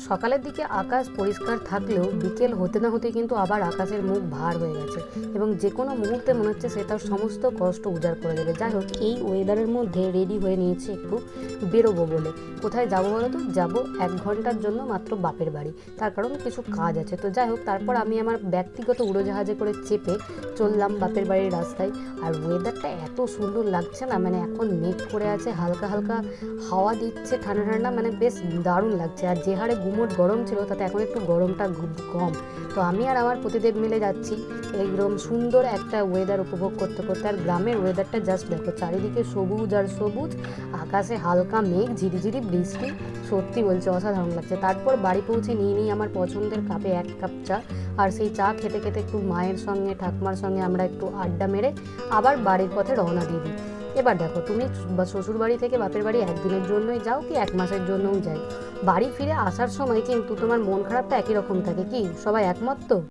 সকালের দিকে আকাশ পরিষ্কার থাকলেও বিকেল হতে না হতে কিন্তু আবার আকাশের মুখ ভার হয়ে গেছে এবং যে কোনো মুহূর্তে মনে হচ্ছে সে তার সমস্ত কষ্ট উজাড় করে দেবে। যাই হোক, এই ওয়েদারের মধ্যে রেডি হয়ে নিয়েছি একটু বেরোবো বলে। কোথায় যাবো বলো তো? যাবো 1 ঘন্টার জন্য মাত্র বাপের বাড়ি, তার কারণ কিছু কাজ আছে। তো যাই হোক, তারপর আমি আমার ব্যক্তিগত উড়োজাহাজে করে চেপে চললাম বাপের বাড়ির রাস্তায়। আর ওয়েদারটা এত সুন্দর লাগছে না, মানে এখন মেঘ করে আছে, হালকা হালকা হাওয়া দিচ্ছে, ঠান্ডা ঠান্ডা, মানে বেশ দারুণ লাগছে। আর যে হারে গুমোট গরম ছিল তাতে এখন একটু গরমটা কম। তো আমি আর আমার পতিদেব মিলে যাচ্ছি একদম সুন্দর একটা ওয়েদার উপভোগ করতে করতে। আর গ্রামের ওয়েদারটা জাস্ট দেখো, চারিদিকে সবুজ আর সবুজ, আকাশে হালকা মেঘ, ঝিরিঝিরি বৃষ্টি, সত্যি বলছে অসাধারণ লাগছে। তারপর বাড়ি পৌঁছে নিয়ে নিই আমার পছন্দের কাপে 1 কাপ চা। আর সেই চা খেতে খেতে একটু মায়ের সঙ্গে ঠাকুমার সঙ্গে আমরা একটু আড্ডা মেরে আবার বাড়ির পথে রওনা দিয়ে দিই। এবার দেখো, তুমি শ্বশুর বাড়ি থেকে বাপের বাড়ি একদিনের জন্যই যাও কি 1 মাসের জন্যও যাই, বাড়ি ফিরে আসার সময় কিন্তু তোমার মন খারাপটা একই রকম থাকে। কি সবাই একমত তো?